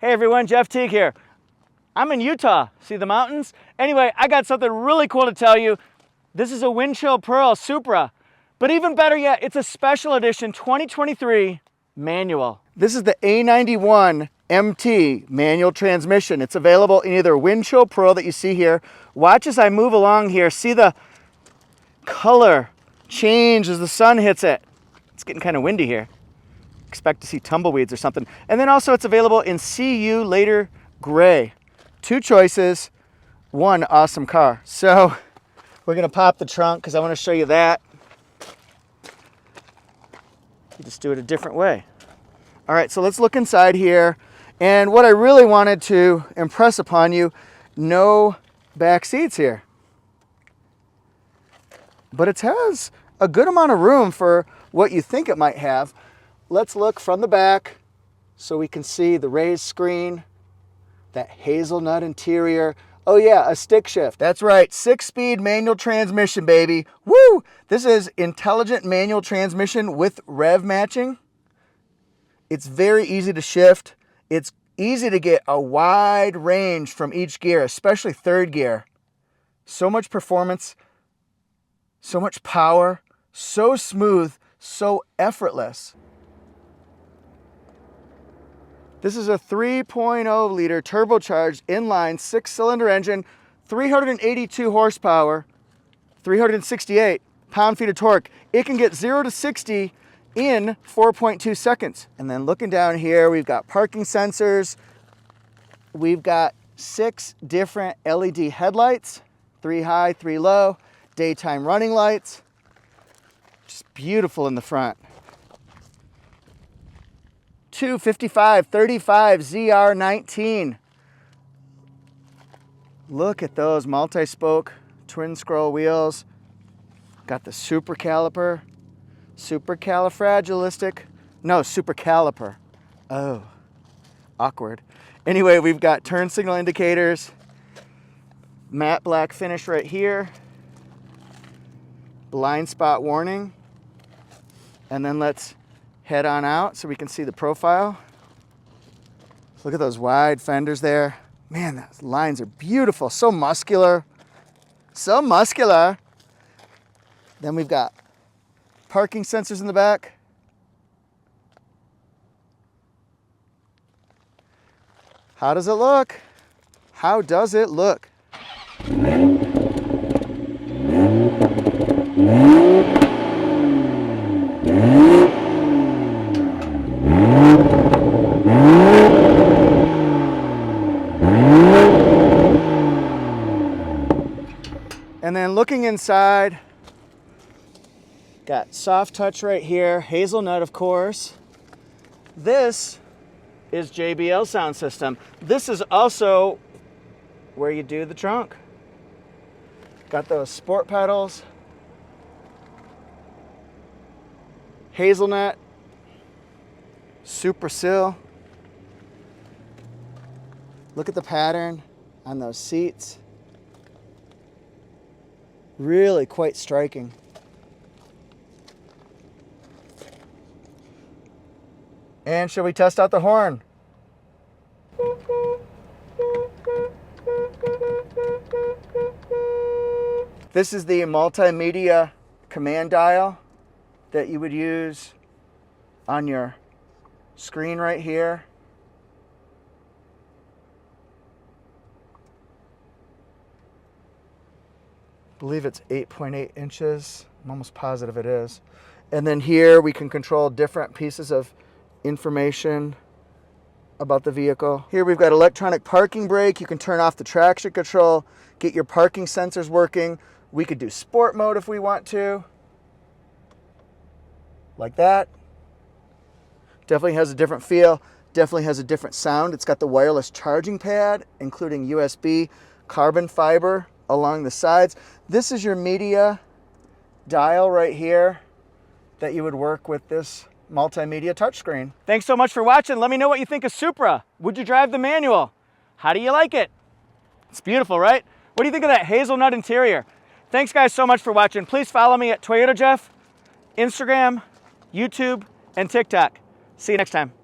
Hey everyone, Jeff Teague here. I'm in Utah. See the mountains? Anyway, I got something really cool to tell you. This is a Windshield Pearl Supra, but even better yet, it's a special edition 2023 manual. This is the A91-MT manual transmission. It's available in either Windshield Pearl that you see here. Watch as I move along here. See the color change as the sun hits it. It's getting kind of windy here. Expect to see tumbleweeds or something. And then also it's available in CU Later Gray. Two choices, one awesome car. So we're gonna pop the trunk because I want to show you that. You just do it a different way. All right, so let's look inside here. And what I really wanted to impress upon you, no back seats here. But it has a good amount of room for what you think it might have. Let's look from the back so we can see the raised screen, that hazelnut interior. Oh yeah, a stick shift. That's right, 6-speed manual transmission, baby. Woo! This is intelligent manual transmission with rev matching. It's very easy to shift. It's easy to get a wide range from each gear, especially third gear. So much performance, so much power, so smooth, so effortless. This is a 3.0 liter turbocharged inline 6-cylinder engine, 382 horsepower, 368 pound-feet of torque. It can get 0 to 60 in 4.2 seconds. And then looking down here, we've got parking sensors. We've got 6 different LED headlights, 3 high, 3 low, daytime running lights. Just beautiful in the front. 255/35 ZR19. Look at those multi-spoke twin scroll wheels. Got the super caliper, supercalifragilistic. No, super caliper. Oh, awkward. Anyway, we've got turn signal indicators, matte black finish right here, blind spot warning, and then let's head on out so we can see the profile. Look at those wide fenders there. Man, those lines are beautiful. So muscular. So muscular. Then we've got parking sensors in the back. How does it look? How does it look? And then looking inside, got soft touch right here, hazelnut of course. This is JBL sound system. This is also where you do the trunk. Got those sport pedals, hazelnut, super sill. Look at the pattern on those seats. Really quite striking. And shall we test out the horn? This is the multimedia command dial that you would use on your screen right here. I believe it's 8.8 inches. I'm almost positive it is. And then here we can control different pieces of information about the vehicle. Here we've got electronic parking brake. You can turn off the traction control, get your parking sensors working. We could do sport mode if we want to. Like that. Definitely has a different feel. Definitely has a different sound. It's got the wireless charging pad, including USB, carbon fiber along the sides. This is your media dial right here that you would work with this multimedia touchscreen. Thanks so much for watching. Let me know what you think of Supra. Would you drive the manual? How do you like it? It's beautiful, right? What do you think of that hazelnut interior? Thanks guys so much for watching. Please follow me at Toyota Jeff, Instagram, YouTube, and TikTok. See you next time.